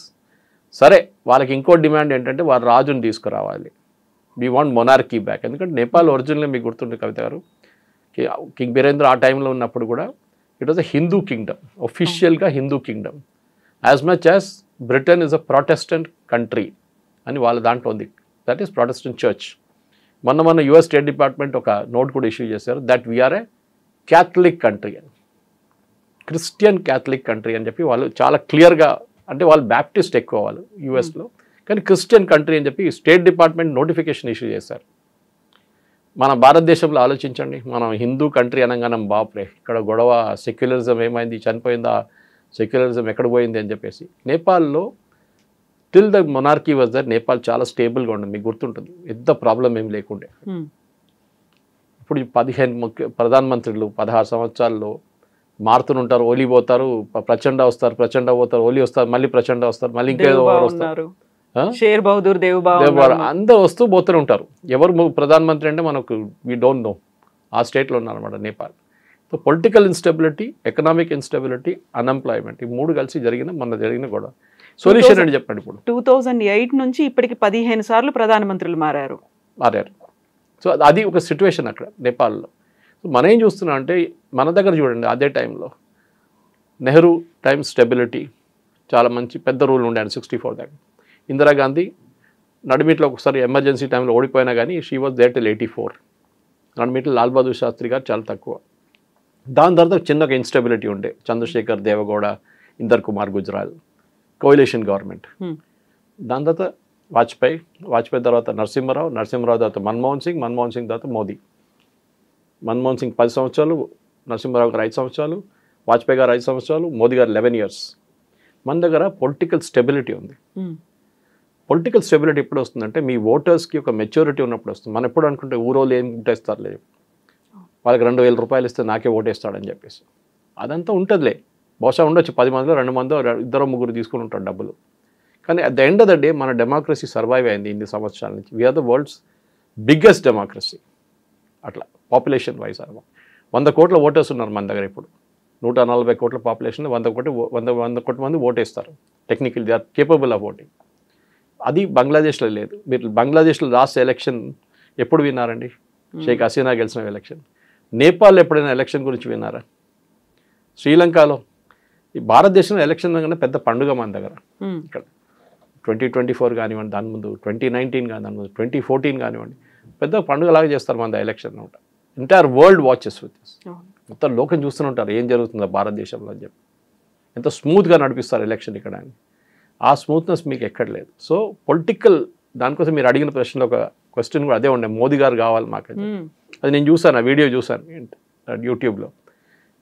సరే, వాళ్ళకి ఇంకో డిమాండ్ ఏంటంటే వారు రాజుని తీసుకురావాలి. We want monarchy back. ఎందుకంటే నేపాల్ ఒరిజినల్గా మీకు గుర్తుండే కవిత గారు, కింగ్ బీరేంద్ర ఆ టైంలో ఉన్నప్పుడు కూడా it was a Hindu kingdom, ఒఫిషియల్గా Hindu kingdom, as much as Britain is a Protestant country అని వాళ్ళ దాంట్లో ఉంది. That is Protestant church. మొన్న యుఎస్ స్టేట్ డిపార్ట్మెంట్ ఒక నోట్ కూడా ఇష్యూ చేశారు, that we are a Catholic country అని, క్రిస్టియన్ క్యాథలిక్ కంట్రీ అని చెప్పి వాళ్ళు చాలా క్లియర్గా, అంటే వాళ్ళు బ్యాప్టిస్ట్ ఎక్కువ వాళ్ళు యూఎస్లో, కానీ క్రిస్టియన్ కంట్రీ అని చెప్పి స్టేట్ డిపార్ట్మెంట్ నోటిఫికేషన్ ఇష్యూ చేశారు. మన భారతదేశంలో ఆలోచించండి, మనం హిందూ కంట్రీ అనగానే బాప్రే ఇక్కడ గొడవ, సెక్యులరిజం ఏమైంది, చనిపోయిందా, సెక్యులరిజం ఎక్కడ పోయింది అని చెప్పేసి. నేపాల్లో till the monarchy was there, Nepal చాలా స్టేబుల్గా ఉండదు, మీకు గుర్తుంటుంది, పెద్ద ప్రాబ్లం ఏం లేకుండే. ఇప్పుడు 15 ప్రధానమంత్రులు 16 సంవత్సరాల్లో మారుతుంటారు, ఓలీ పోతారు, ప్రచండ వస్తారు, ప్రచండ పోతారు, ఓలీ వస్తారు, మళ్ళీ ప్రచండ వస్తారు, మళ్ళీ ఇంకేదో వస్తారు, షేర్ బహదూర్, అందరూ వస్తూ పోతూనే ఉంటారు. ఎవరు ప్రధానమంత్రి అంటే మనకు వీ డోంట్ నో. ఆ స్టేట్లో ఉన్నారన్నమాట Nepal. So political instability, economic instability, unemployment, ఈ 3 కలిసి జరిగిన గొడవ. సొల్యూషన్ ఏంటి చెప్పండి. ఇప్పుడు 2008 నుంచి ఇప్పటికి 15 సార్లు ప్రధానమంత్రులు మారారు. సో అది ఒక సిచ్యువేషన్ అక్కడ నేపాల్లో. సో మనం ఏం చూస్తున్నాం అంటే, మన దగ్గర చూడండి, అదే టైంలో నెహ్రూ టైం స్టెబిలిటీ చాలా మంచి పెద్ద రూల్ ఉండే 64 దాకా. ఇందిరాగాంధీ నడిమిట్లో ఒకసారి ఎమర్జెన్సీ టైంలో ఓడిపోయినా కానీ షీ వాజ్ దేర్ టిల్ 84. నడిమిట్లో లాల్ బహదూర్ శాస్త్రి గారు చాలా తక్కువ. దాని తర్వాత చిన్నగా ఇన్స్టెబిలిటీ ఉండే, చంద్రశేఖర్, దేవగౌడ, ఇందర్ కుమార్ గుజ్రాల్, కోయిలేషన్ గవర్నమెంట్. దాని తర్వాత వాజ్పేయి తర్వాత నరసింహరావు తర్వాత మన్మోహన్ సింగ్ తర్వాత మోదీ. మన్మోహన్ సింగ్ 10 సంవత్సరాలు, నరసింహరావు గారు 5 సంవత్సరాలు, వాజ్పేయి గారు 5 సంవత్సరాలు, మోదీ గారు 11 years. మన దగ్గర పొలిటికల్ స్టెబిలిటీ ఉంది. పొలిటికల్ స్టెబిలిటీ ఎప్పుడు వస్తుందంటే, మీ ఓటర్స్కి ఒక మెచ్యూరిటీ ఉన్నప్పుడు వస్తుంది. మనం ఎప్పుడు అనుకుంటే ఊరోళ్ళు ఏం ఓటేస్తారులే, వాళ్ళకి 2000 రూపాయలు ఇస్తే నాకే ఓటేస్తాడని చెప్పేసి, అదంతా ఉంటుందిలే. బహుశా ఉండొచ్చు 10 మందిలో 2 మందో 2-3 తీసుకుని ఉంటారు డబ్బులు. కానీ at the end of the day మన డెమోక్రసీ సర్వైవ్ అయింది ఇన్ని సంవత్సరాల నుంచి. We're the world's biggest democracy. అట్లా పాపులేషన్ వైజ్ 100 కోట్ల ఓటర్స్ ఉన్నారు మన దగ్గర. ఇప్పుడు 140 కోట్ల పాపులేషన్, 100 కోట్ల మంది ఓటేస్తారు. Technical they are capable of voting. అది బంగ్లాదేశ్లో లేదు. మీరు బంగ్లాదేశ్లో లాస్ట్ ఎలక్షన్ ఎప్పుడు విన్నారండి? షేక్ హసీనా గెలిచిన ఎలక్షన్. నేపాల్లో ఎప్పుడైనా ఎలక్షన్ గురించి విన్నారా? శ్రీలంకలో, ఈ భారతదేశంలో ఎలక్షన్ కన్నా పెద్ద పండుగ మన దగ్గర. ఇక్కడ 2024 కానివ్వండి, దాని ముందు 2019 కానీ, దాని ముందు 2014 కానివ్వండి, పెద్ద పండుగలాగా చేస్తారు మన ఎలక్షన్ అనమాట. Entire world watches with this. మొత్తం లోకం చూస్తూనే ఉంటారు ఏం జరుగుతుందో భారతదేశంలో అని చెప్పి. ఎంత స్మూత్గా నడిపిస్తారు ఎలక్షన్ ఇక్కడ అని. ఆ స్మూత్నెస్ మీకు ఎక్కడ లేదు. సో పొలిటికల్ దానికోసం మీరు అడిగిన ప్రశ్నలో ఒక క్వశ్చన్ కూడా అదే ఉండే, మోదీ గారు కావాలి మాకు. అది నేను చూసాను, ఆ వీడియో చూసాను యూట్యూబ్లో.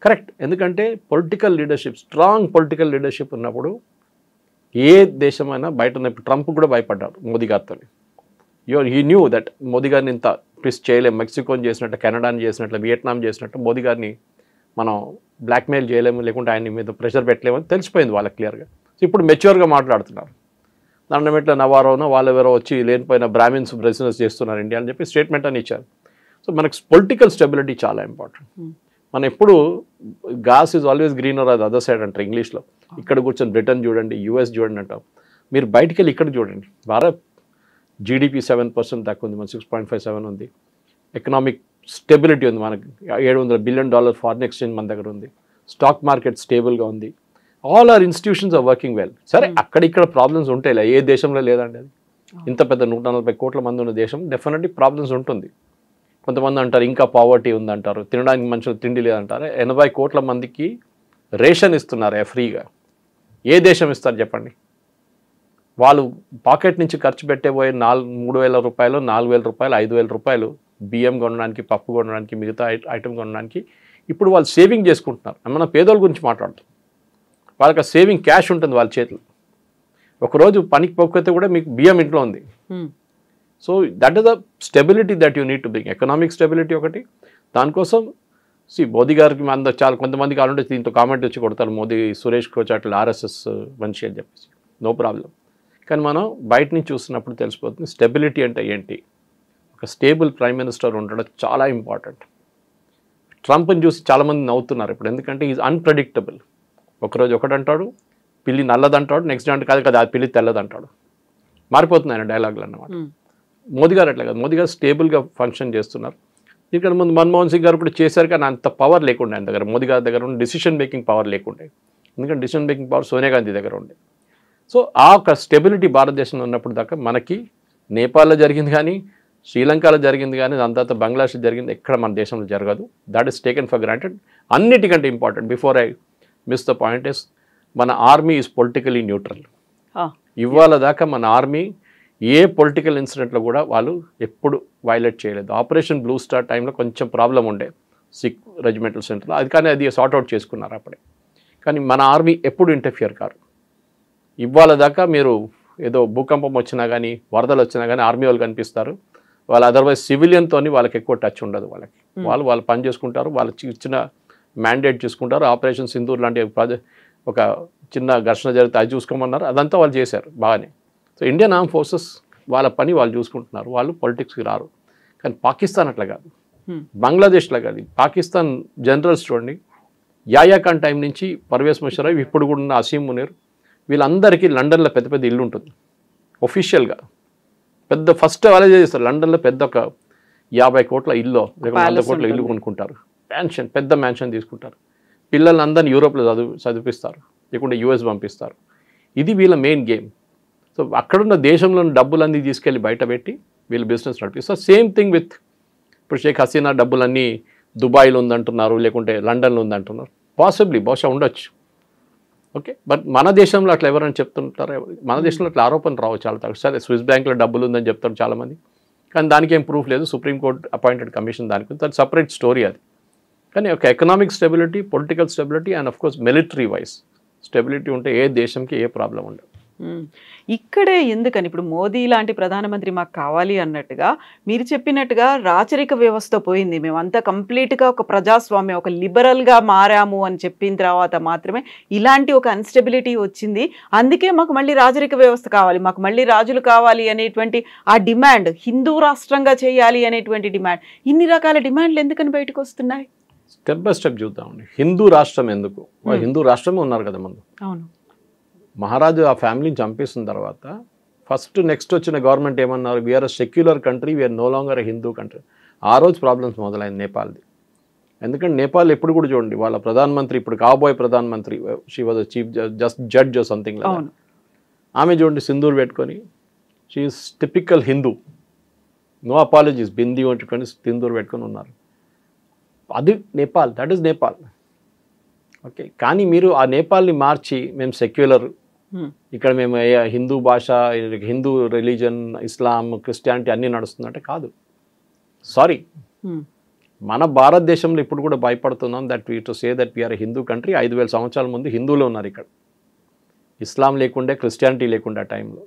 కరెక్ట్, ఎందుకంటే political leadership, strong political leadership ఉన్నప్పుడు ఏ దేశమైనా బయట ఉన్నప్పుడు ట్రంప్ కూడా భయపడ్డాడు మోదీ గారితో. హీ న్యూ దట్ మోదీ గారిని ఇంత ట్విస్ట్ చేయలేము, మెక్సికోని చేసినట్టు, కెనడాని చేసినట్లు, వియట్నాం చేసినట్టు మోదీ గారిని మనం బ్లాక్మెయిల్ చేయలేము, లేకుంటే ఆయన మీద ప్రెషర్ పెట్టలేము అని తెలిసిపోయింది వాళ్ళకి క్లియర్గా. సో ఇప్పుడు మెచ్యూర్గా మాట్లాడుతున్నారు. దండమెట్ల నవారోనో వాళ్ళెవరో వచ్చి లేనిపోయిన బ్రాహ్మిన్స్ బిజినెస్ చేస్తున్నారు ఇండియా అని చెప్పి స్టేట్మెంట్ అని ఇచ్చారు. సో మనకు పొలిటికల్ స్టెబిలిటీ చాలా ఇంపార్టెంట్. మనం ఎప్పుడు గ్రాస్ ఈజ్ ఆల్వేస్ గ్రీనర్ అది అదర్ సైడ్ అంటారు ఇంగ్లీష్లో. ఇక్కడ కూర్చొని బ్రిటన్ చూడండి, యూఎస్ చూడండి అంటాం. మీరు బయటికి వెళ్ళి ఇక్కడ చూడండి, భారత్ జీడిపి 7% తక్కువ ఉంది, మన 6.57 ఉంది. ఎకనామిక్ స్టెబిలిటీ ఉంది, మనకి $700 బిలియన్ ఫారిన్ ఎక్స్చేంజ్ మన దగ్గర ఉంది. స్టాక్ మార్కెట్ స్టేబుల్గా ఉంది. All are institutions are working well. సరే అక్కడిక్కడ ప్రాబ్లమ్స్ ఉంటాయి, ఏ దేశంలో లేదండి అది. ఇంత పెద్ద 140 కోట్ల మంది ఉన్న దేశం డెఫినెట్లీ ప్రాబ్లమ్స్ ఉంటుంది. కొంతమంది అంటారు ఇంకా పావర్టీ ఉందంటారు, తినడానికి మనుషులు తిండి లేదంటారు. 80 కోట్ల మందికి రేషన్ ఇస్తున్నారు ఫ్రీగా. ఏ దేశం ఇస్తారు చెప్పండి? వాళ్ళు పాకెట్ నుంచి ఖర్చు పెట్టేపోయే 3,000 రూపాయలు, 4,000 రూపాయలు, 5,000 రూపాయలు బియ్యం కొనడానికి, పప్పు కొనడానికి, మిగతా ఐటమ్ కొనడానికి ఇప్పుడు వాళ్ళు సేవింగ్ చేసుకుంటున్నారు. మన పేదోళ్ళ గురించి మాట్లాడుతాం. వాళ్ళకి ఆ సేవింగ్ క్యాష్ ఉంటుంది వాళ్ళ చేతిలో. ఒకరోజు పనికి పోకపోతే కూడా మీకు బియ్యం ఇంట్లో ఉంది. So that is the stability that you need to bring. Economic stability ఒకటి. దానికోసం మోదీ గారికి చాలా కొంతమంది కావాలంటే దీంతో కామెంట్ వచ్చి కొడతారు, మోదీ సురేష్ కోచ్ అట్లా ఆర్ఎస్ఎస్ మనిషి అని చెప్పేసి. No problem. కానీ మనం బయట నుంచి చూస్తున్నప్పుడు తెలిసిపోతుంది స్టెబిలిటీ అంటే ఏంటి. ఒక స్టేబుల్ ప్రైమ్ మినిస్టర్ ఉండడం చాలా ఇంపార్టెంట్. ట్రంప్ని చూసి చాలామంది నవ్వుతున్నారు ఇప్పుడు, ఎందుకంటే ఈజ్ అన్ప్రెడిక్టబుల్. ఒకరోజు ఒకటంటాడు, పిల్లి నల్లదంటాడు, నెక్స్ట్ అంటే కాదు కదా ఆ పిల్లి తెల్లదంటాడు. మారిపోతుంది ఆయన డైలాగులు అన్నమాట. మోదీ గారు అట్లా కాదు, మోదీ గారు స్టేబుల్గా ఫంక్షన్ చేస్తున్నారు. ఇక్కడ ముందు మన్మోహన్ సింగ్ గారు కూడా చేశారు, కానీ అంత పవర్ లేకుండా ఆయన దగ్గర, మోదీ గారి దగ్గర ఉన్న డిసిషన్ మేకింగ్ పవర్ లేకుండే. ఎందుకంటే decision making power Sonia Gandhi దగ్గర ఉండే. సో ఆ ఒక స్టెబిలిటీ భారతదేశంలో ఉన్నప్పుడు దాకా మనకి నేపాల్లో జరిగింది కానీ, శ్రీలంకలో జరిగింది కానీ, దాని తర్వాత బంగ్లాదేశ్లో జరిగింది, ఎక్కడ మన దేశంలో జరగదు. That is taken for granted. అన్నిటికంటే important, before I miss the point is, మన ఆర్మీ ఈజ్ పొలిటికలీ న్యూట్రల్. ఇవాళ దాకా మన ఆర్మీ ఏ పొలిటికల్ ఇన్సిడెంట్లో కూడా వాళ్ళు ఎప్పుడు వైలేట్ చేయలేదు. ఆపరేషన్ బ్లూ స్టార్ టైంలో కొంచెం ప్రాబ్లం ఉండే సిక్ రెజిమెంటల్ సెంటర్లో, అది కానీ అది సార్ట్అవుట్ చేసుకున్నారు అప్పుడే. కానీ మన ఆర్మీ ఎప్పుడు ఇంటర్ఫియర్ కారు. ఇవాళ దాకా మీరు ఏదో భూకంపం వచ్చినా కానీ, వరదలు వచ్చినా కానీ ఆర్మీ వాళ్ళు కనిపిస్తారు. వాళ్ళు అదర్వైజ్ సివిలియన్తో వాళ్ళకి ఎక్కువ టచ్ ఉండదు. వాళ్ళు పని చేసుకుంటారు, వాళ్ళు ఇచ్చిన మ్యాండేట్ చూసుకుంటారు. ఆపరేషన్ సింధూర్ లాంటి ఒక చిన్న ఘర్షణ జరిగితే అది చూసుకోమన్నారు, అదంతా వాళ్ళు చేశారు బాగానే. సో ఇండియన్ ఆర్మ్ ఫోర్సెస్ వాళ్ళ పని వాళ్ళు చూసుకుంటున్నారు, వాళ్ళు పొలిటిక్స్కి రారు. కానీ పాకిస్తాన్ అట్లా కాదు, బంగ్లాదేశ్లో కాదు. పాకిస్తాన్ జనరల్స్ చూడండి, యాయా ఖాన్ టైం నుంచి పర్వేజ్ ముషర్రఫ్, ఇప్పుడు కూడా ఉన్న అసీం మునీర్, వీళ్ళందరికీ లండన్లో పెద్ద పెద్ద ఇల్లు ఉంటుంది ఒఫీషియల్గా. పెద్ద ఫస్ట్ వాళ్ళే చేస్తారు లండన్లో, పెద్ద ఒక 50 కోట్ల ఇల్లు, 100 కోట్ల ఇల్లు కొనుక్కుంటారు. మ్యాన్షన్, పెద్ద మ్యాన్షన్ తీసుకుంటారు. పిల్లల్ని అందరినీ యూరోప్లో చదివిస్తారు, లేకుంటే యూఎస్ పంపిస్తారు. ఇది వీళ్ళ మెయిన్ గేమ్. సో అక్కడున్న దేశంలోని డబ్బులన్నీ తీసుకెళ్ళి బయట పెట్టి వీళ్ళు బిజినెస్ నడిపిస్తారు. సేమ్ థింగ్ విత్ ఇప్పుడు షేక్ హసీనా డబ్బులన్నీ దుబాయ్లో ఉందంటున్నారు, లేకుంటే లండన్లో ఉందంటున్నారు. పాసిబ్లీ బహుశా ఉండొచ్చు. ఓకే, బట్ మన దేశంలో అట్లా ఎవరైనా చెప్తుంటారు? మన దేశంలో అట్లా ఆరోపణ రావు చాలా తక్కువ. సరే స్విస్ బ్యాంక్లో డబ్బులు ఉందని చెప్తారు చాలామంది, కానీ దానికి ఏం ప్రూఫ్ లేదు. సుప్రీంకోర్టు అపాయింటెడ్ కమిషన్ దానికి ఉంది, అది సపరేట్ స్టోరీ అది. కానీ ఒక economic stability, political stability and of course military wise stability ఉంటే ఏ దేశంకి ఏ ప్రాబ్లం ఉండదు. ఇక్కడే ఎందుకని ఇప్పుడు మోదీ లాంటి ప్రధానమంత్రి మాకు కావాలి అన్నట్టుగా మీరు చెప్పినట్టుగా రాచరిక వ్యవస్థ పోయింది, మేమంతా కంప్లీట్గా ఒక ప్రజాస్వామ్యం, ఒక లిబరల్గా మారాము అని చెప్పిన తర్వాత మాత్రమే ఇలాంటి ఒక అన్స్టెబిలిటీ వచ్చింది. అందుకే మాకు మళ్ళీ రాజరిక వ్యవస్థ కావాలి, మాకు మళ్ళీ రాజులు కావాలి అనేటువంటి ఆ డిమాండ్, హిందూ రాష్ట్రంగా చేయాలి అనేటువంటి డిమాండ్, ఇన్ని రకాల డిమాండ్లు ఎందుకని బయటకు వస్తున్నాయి? స్టెప్ బై స్టెప్ చూద్దామండి. హిందూ రాష్ట్రం ఎందుకు? హిందూ రాష్ట్రమే ఉన్నారు కదా ముందు. అవును, మహారాజు ఆ ఫ్యామిలీని చంపేసిన తర్వాత ఫస్ట్ నెక్స్ట్ వచ్చిన గవర్నమెంట్ ఏమన్నారు, we're a secular country, we're no longer a Hindu country. ఆ రోజు ప్రాబ్లమ్స్ మొదలైంది నేపాల్ది. ఎందుకంటే నేపాల్ ఎప్పుడు కూడా చూడండి, వాళ్ళ ప్రధానమంత్రి, ఇప్పుడు కాబోయే ప్రధానమంత్రి, she was chief judge something like that. ఆమె చూడండి సింధూర్ పెట్టుకొని, she is typical Hindu, no apologies, bindi పెట్టుకొని సింధూర్ పెట్టుకొని ఉన్నారు. అది Nepal, that is Nepal. Okay, కానీ మీరు ఆ నేపాల్ని మార్చి మేము సెక్యులర్, ఇక్కడ మేము హిందూ భాష, హిందూ రిలీజన్, ఇస్లాం, క్రిస్టియానిటీ అన్నీ నడుస్తుందంటే కాదు. సారీ, మన భారతదేశంలో ఇప్పుడు కూడా భయపడుతున్నాం that we to say that we are Hindu country. 5,000 సంవత్సరాల ముందు హిందువులు ఉన్నారు ఇక్కడ. ఇస్లాం లేకుండే, క్రిస్టియానిటీ లేకుండే ఆ టైంలో.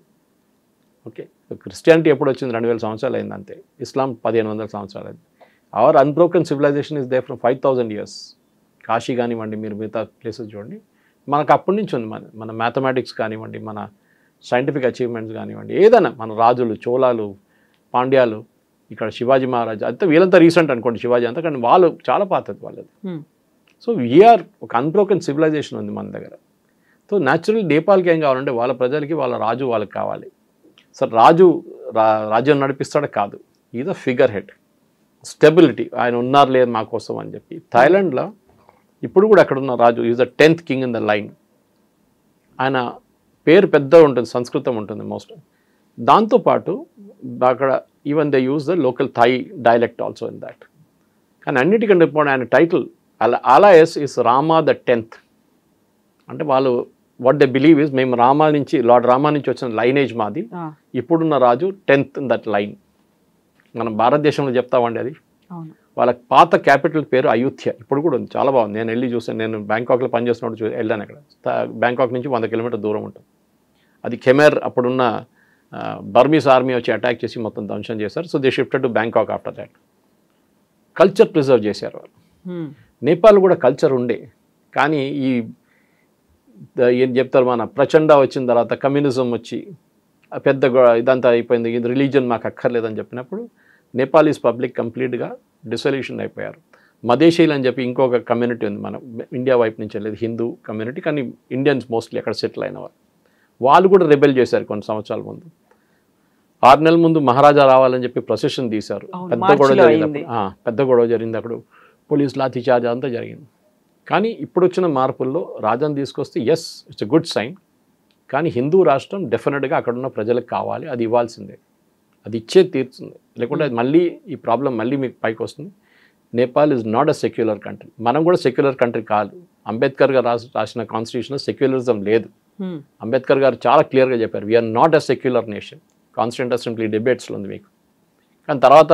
ఓకే, క్రిస్టియానిటీ ఎప్పుడు వచ్చింది? 2,000 సంవత్సరాలు అయింది అంతే. ఇస్లాం 1,500 సంవత్సరాలు అయింది. Our unbroken civilisation is there from 5,000 years. Kashi కానివ్వండి, మీరు మిగతా ప్లేసెస్ చూడండి, మనకు అప్పటి నుంచి ఉంది. మన మ్యాథమెటిక్స్ కానివ్వండి, మన సైంటిఫిక్ అచీవ్మెంట్స్ కానివ్వండి, ఏదైనా మన రాజులు, చోళాలు, పాండ్యాలు, ఇక్కడ శివాజీ మహారాజ్ అంతా వీళ్ళంతా రీసెంట్ అనుకోండి, శివాజీ అంతా, కానీ వాళ్ళు చాలా పాతది వాళ్ళది. సో వీఆర్ ఒక అన్బ్రోకెన్ సివిలైజేషన్ ఉంది మన దగ్గర. సో న్యాచురల్ నేపాల్కి ఏం కావాలంటే వాళ్ళ ప్రజలకి వాళ్ళ రాజు వాళ్ళకి కావాలి. సార్ రాజు రాజ్యం నడిపిస్తాడు కాదు, is a figure head, stability. ఆయన ఉన్నారు లేదు మా కోసం అని చెప్పి. థాయిలాండ్లో ఇప్పుడు కూడా అక్కడ ఉన్న రాజు is the 10th king in the line. ఆయన పేరు పెద్ద ఉంటుంది, సంస్కృతం ఉంటుంది మోస్ట్. దాంతోపాటు అక్కడ even they use the local Thai dialect also in that. కానీ అన్నిటికంటే ఇంపార్టెంట్ ఆయన title always is Rama the 10th. అంటే వాళ్ళు వాట్ దే బిలీవ్ ఇస్, మేము రామా నుంచి, లార్డ్ రామా నుంచి వచ్చిన లైనేజ్ మాది, ఇప్పుడున్న రాజు 10th ఇన్ దట్ లైన్. మనం భారతదేశంలో చెప్తామండి అది. వాళ్ళ పాత క్యాపిటల్ పేరు అయోధ్య, ఇప్పుడు కూడా ఉంది, చాలా బాగుంది. నేను వెళ్ళి చూసాను. నేను బ్యాంకాక్లో పనిచేస్తున్నప్పుడు వెళ్ళాను. అక్కడ బ్యాంకాక్ నుంచి 100 కిలోమీటర్ దూరం ఉంటుంది. అది ఖెమెర్, అప్పుడున్న బర్మీస్ ఆర్మీ వచ్చి అటాక్ చేసి మొత్తం ధ్వంసం చేశారు. So they shifted to Bangkok after that. Culture preserve చేశారు వాళ్ళు. నేపాల్ కూడా కల్చర్ ఉండే, కానీ ఈ ఏం చెప్తారు, మన ప్రచండ వచ్చిన తర్వాత కమ్యూనిజం వచ్చి పెద్ద ఇదంతా అయిపోయింది, ఇది రిలీజన్ మాకు అక్కర్లేదని చెప్పినప్పుడు నేపాలీస్ పబ్లిక్ కంప్లీట్గా డిసొల్యూషన్ అయిపోయారు. మదేశీలు అని చెప్పి ఇంకొక కమ్యూనిటీ ఉంది మన ఇండియా వైపు నుంచి వెళ్ళేది, హిందూ కమ్యూనిటీ, కానీ ఇండియన్స్ మోస్ట్లీ అక్కడ సెటిల్ అయిన వాళ్ళు కూడా రెబెల్ చేశారు కొన్ని సంవత్సరాల ముందు. 6 నెలల ముందు మహారాజా రావాలని చెప్పి ప్రొసెషన్ తీశారు. పెద్ద గొడవ జరిగింది అక్కడ, పోలీస్ లాఠీ చార్జ్ అంతా జరిగింది. కానీ ఇప్పుడు వచ్చిన మార్పుల్లో రాజాని తీసుకొస్తే yes, it's a good sign. కానీ హిందూ రాష్ట్రం డెఫినెట్గా అక్కడున్న ప్రజలకు కావాలి, అది ఇవ్వాల్సిందే, అది ఇచ్చే తీరుతుంది. లేకుంటే మళ్ళీ ఈ ప్రాబ్లం మళ్ళీ మీకు పైకి వస్తుంది. Nepal is not a secular country. మనం కూడా సెక్యులర్ కంట్రీ కాదు. అంబేద్కర్ గారు రాసిన కాన్స్టిట్యూషన్లో సెక్యులరిజం లేదు. అంబేద్కర్ గారు చాలా క్లియర్గా చెప్పారు, we are not a secular nation. Constituent assembly డిబేట్స్లో ఉంది మీకు. కానీ తర్వాత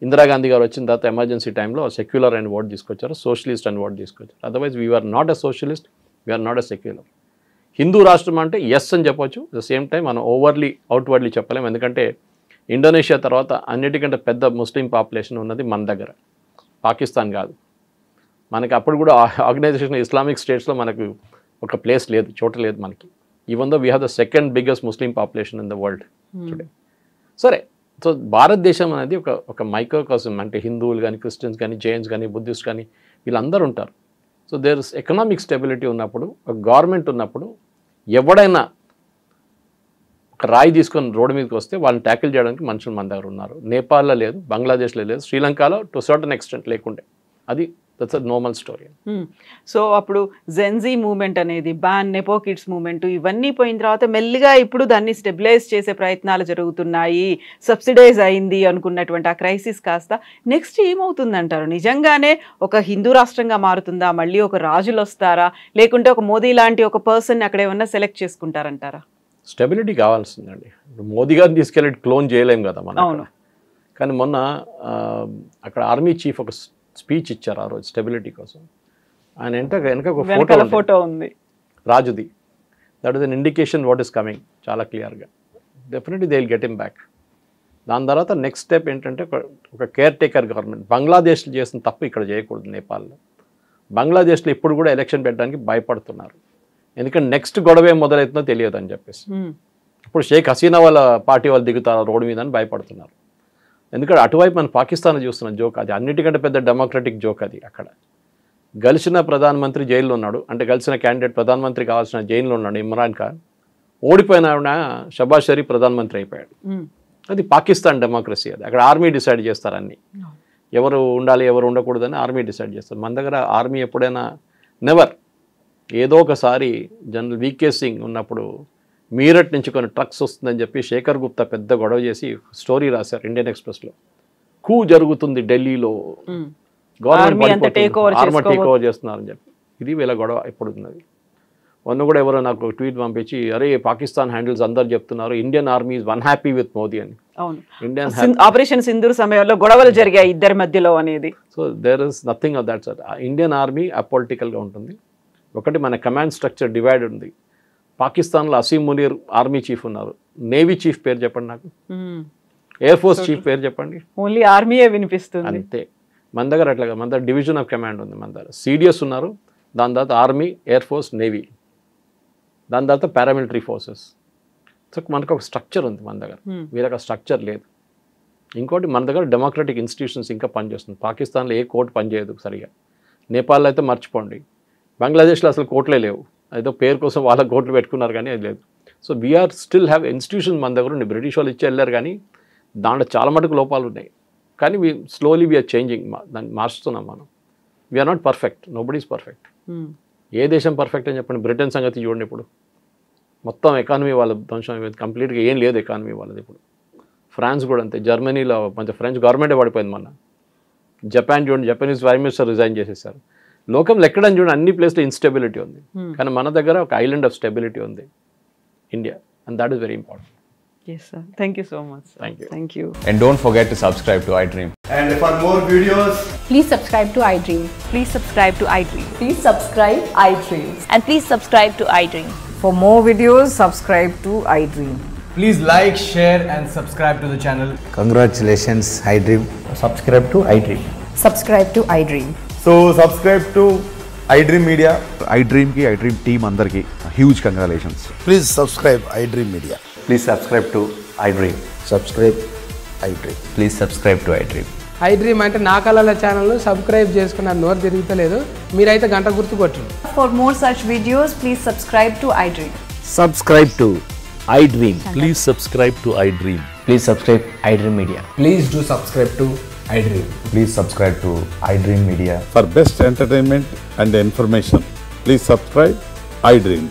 ఇందిరాగాంధీ గారు వచ్చిన తర్వాత ఎమర్జెన్సీ టైంలో సెక్యులర్ అని వర్డ్ తీసుకొచ్చారు, సోషలిస్ట్ అని వర్డ్ తీసుకొచ్చారు. Otherwise we're not a socialist, we're not a secular. Hindu రాష్ట్రం అంటే ఎస్ అని చెప్పొచ్చు, ద సేమ్ టైం మనం ఓవర్లీ అవుట్వర్డ్లీ చెప్పలేము. ఎందుకంటే ఇండోనేషియా తర్వాత అన్నిటికంటే పెద్ద ముస్లిం పాపులేషన్ ఉన్నది మన దగ్గర, పాకిస్తాన్ కాదు. మనకి అప్పుడు కూడా ఆర్గనైజేషన్ ఇస్లామిక్ స్టేట్స్లో మనకు ఒక ప్లేస్ లేదు, చోట లేదు మనకి. Even though we have the second biggest Muslim population in the world today. సరే, సో భారతదేశం అనేది ఒక మైక్రోకాజం. అంటే హిందువులు కానీ, క్రిస్టియన్స్ కానీ, జైన్స్ కానీ, బుద్ధిస్ట్ కానీ, వీళ్ళందరూ ఉంటారు. So there is economic stability ఉన్నప్పుడు, ఒక గవర్నమెంట్ ఉన్నప్పుడు, ఎవడైనా ఒక రాయి తీసుకొని రోడ్డు మీదకి వస్తే వాళ్ళని ట్యాకిల్ చేయడానికి మనుషులు మన దగ్గర ఉన్నారు. నేపాల్లో లేదు, బంగ్లాదేశ్లో లేదు, శ్రీలంకలో టు సర్టన్ ఎక్స్టెంట్ లేకుండే. అది that's a normal story. So అప్పుడు జెన్జీ మూవ్మెంట్ అనేది, బ్యాన్ నెపో కిడ్స్ మూవ్మెంట్, ఇవన్నీ పోయిన తర్వాత మెల్లిగా ఇప్పుడు దాన్ని స్టెబిలైజ్ చేసే ప్రయత్నాలు జరుగుతున్నాయి, సబ్సిడైజ్ అయింది అనుకున్నటువంటి ఆ క్రైసిస్ కాస్త నెక్స్ట్ ఏమవుతుందంటారు? నిజంగానే ఒక హిందూ రాష్ట్రంగా మారుతుందా? మళ్ళీ ఒక రాజులు వస్తారా? లేకుంటే ఒక మోదీ లాంటి ఒక పర్సన్ అక్కడ ఏమన్నా సెలెక్ట్ చేసుకుంటారంటారా? స్టెబిలిటీ కావాల్సిందండి. మోదీ గారిని తీసుకెళ్ళి క్లోన్ చేయలేం కదా మనం. అవును. కానీ మొన్న అక్కడ ఆర్మీ చీఫ్ ఒక స్పీచ్ ఇచ్చారు ఆ రోజు స్టెబిలిటీ కోసం. ఆయన వెనక ఒక ఫోటో ఉంది రాజుది. That is an indication what is coming చాలా క్లియర్గా. Definitely they will get him back. దాని తర్వాత నెక్స్ట్ స్టెప్ ఏంటంటే ఒక కేర్ టేకర్ గవర్నమెంట్. బంగ్లాదేశ్లో చేసిన తప్పు ఇక్కడ చేయకూడదు. నేపాల్లో, బంగ్లాదేశ్లో ఇప్పుడు కూడా ఎలక్షన్ పెట్టడానికి భయపడుతున్నారు. ఎందుకంటే నెక్స్ట్ గొడవ ఏం మొదలవుతుందో తెలియదు అని చెప్పేసి. ఇప్పుడు షేక్ హసీనా వాళ్ళ పార్టీ వాళ్ళు దిగుతారు రోడ్డు మీద అని భయపడుతున్నారు. ఎందుకంటే అటువైపు మనం పాకిస్తాన్ చూస్తున్న జోక్, అది అన్నిటికంటే పెద్ద డెమోక్రటిక్ జోక్. అది అక్కడ గెలిచిన ప్రధానమంత్రి జైల్లో ఉన్నాడు, అంటే గెలిచిన క్యాండిడేట్ ప్రధానమంత్రి కావాల్సిన జైల్లో ఉన్నాడు ఇమ్రాన్ ఖాన్. ఓడిపోయిన షబాజ్ షరీఫ్ ప్రధానమంత్రి అయిపోయాడు. అది పాకిస్తాన్ డెమోక్రసీ. అది అక్కడ ఆర్మీ డిసైడ్ చేస్తారు అన్ని, ఎవరు ఉండాలి ఎవరు ఉండకూడదని ఆర్మీ డిసైడ్ చేస్తారు. మన దగ్గర ఆర్మీ ఎప్పుడైనా నెవర్. ఏదో ఒకసారి జనరల్ వీకే సింగ్ ఉన్నప్పుడు మీరట్ నుంచి కొన్ని ట్రక్స్ వస్తుందని చెప్పి శేఖర్ గుప్తా పెద్ద గొడవ చేసి స్టోరీ రాశారు ఇండియన్ ఎక్స్ప్రెస్లో. కూ జరుగుతుంది ఢిల్లీలో, గవర్నమెంట్ ఆర్మీ టేక్ ఓవర్ చేస్తున్నారని చెప్పి. ఇది వీళ్ళ గొడవ ఇప్పుడు ఉన్నది. మొన్న కూడా ఎవరో నాకు ట్వీట్ పంపించి అరే పాకిస్తాన్ హ్యాండిల్స్ అందరు చెప్తున్నారు Indian army is unhappy with Modi అని. అవును, ఇండియన్ ఆపరేషన్ సింధూర్ సమయంలో గొడవలు జరిగాయి ఇద్దరి మధ్యలో అనేది. So there is nothing of that sir. Indian army అపాలిటికల్గా ఉంటుంది. ఒకటి మన కమాండ్ స్ట్రక్చర్ డివైడ్ ఉంది. పాకిస్తాన్లో అసీం మునీర్ ఆర్మీ చీఫ్ ఉన్నారు. నేవీ చీఫ్ పేరు చెప్పండి నాకు, ఎయిర్ ఫోర్స్ చీఫ్ పేరు చెప్పండి. ఓన్లీ ఆర్మీయే వినిపిస్తుంది అంతే. మన దగ్గర అట్లాగా మన దగ్గర డివిజన్ ఆఫ్ కమాండ్ ఉంది. మన దగ్గర సిడిఎస్ ఉన్నారు, దాని తర్వాత ఆర్మీ, ఎయిర్ ఫోర్స్, నేవీ, దాని తర్వాత పారామిలిటరీ ఫోర్సెస్. సో మనకు ఒక స్ట్రక్చర్ ఉంది మన దగ్గర, వీళ్ళకి ఆ స్ట్రక్చర్ లేదు. ఇంకోటి మన దగ్గర డెమోక్రటిక్ ఇన్స్టిట్యూషన్స్ ఇంకా పనిచేస్తుంది. పాకిస్తాన్లో ఏ కోర్టు పనిచేయదు సరిగా. నేపాల్లో అయితే మర్చిపోండి. బంగ్లాదేశ్లో అసలు కోర్టులే లేవు. ఏదో పేరు కోసం వాళ్ళ కోర్టులు పెట్టుకున్నారు కానీ అది లేదు. So we're still have institution మన దగ్గర ఉండి. బ్రిటిష్ వాళ్ళు ఇచ్చి వెళ్ళారు కానీ దాంట్లో చాలా మటుకు లోపాలు ఉన్నాయి. కానీ స్లోలీ వీఆర్ చేంజింగ్, దాన్ని మార్చుతున్నాం మనం. We are not perfect, nobody is perfect. ఏ దేశం పర్ఫెక్ట్ అని చెప్పండి. బ్రిటన్ సంగతి చూడండి, ఇప్పుడు మొత్తం ఎకానమీ వాళ్ళ ధ్వంసం అయిపోయింది, కంప్లీట్గా ఏం లేదు ఎకానమీ వాళ్ళది ఇప్పుడు. ఫ్రాన్స్ కూడా అంతే, జర్మనీలో కొంచెం ఫ్రెంచ్ గవర్నమెంటే పడిపోయింది మొన్న. జపాన్ చూడండి, జపనీస్ ప్రైమ్ మినిస్టర్ రిజైన్ చేసేసారు. లోకంలో ఎక్కడని చూడండి అన్ని ప్లేస్లో ఇన్స్టెబిలిటీ ఉంది, కానీ మన దగ్గర ఒక ఐలాండ్ ఆఫ్ స్టెబిలిటీ ఉంది India, and that is very important. Yes, sir. Thank you so much. Sir. Thank you. Thank you. And don't forget to subscribe to iDream. And for more videos, Please subscribe to iDream. Please subscribe to iDream. Please subscribe iDream. And please subscribe to iDream. For more videos, subscribe to iDream. please like, share and subscribe to the channel. Congratulations, iDream. Subscribe to iDream. Subscribe to iDream. So subscribe to iDream Media. iDream ki iDream team andarki huge congratulations. Please subscribe iDream Media. Please subscribe to iDream. Subscribe iDream. Please subscribe to iDream. iDream అంటే నా కళల channel subscribe చేసుకున్న నోరు తిరుగుతలేదు, మీరైతే గంట గుర్తు కొట్టండి. For more such videos, please subscribe to iDream. Subscribe to iDream. Please subscribe to iDream. Please subscribe iDream Media. Please do subscribe to iDream. Please subscribe to iDream Media. For best entertainment and information, please subscribe iDream.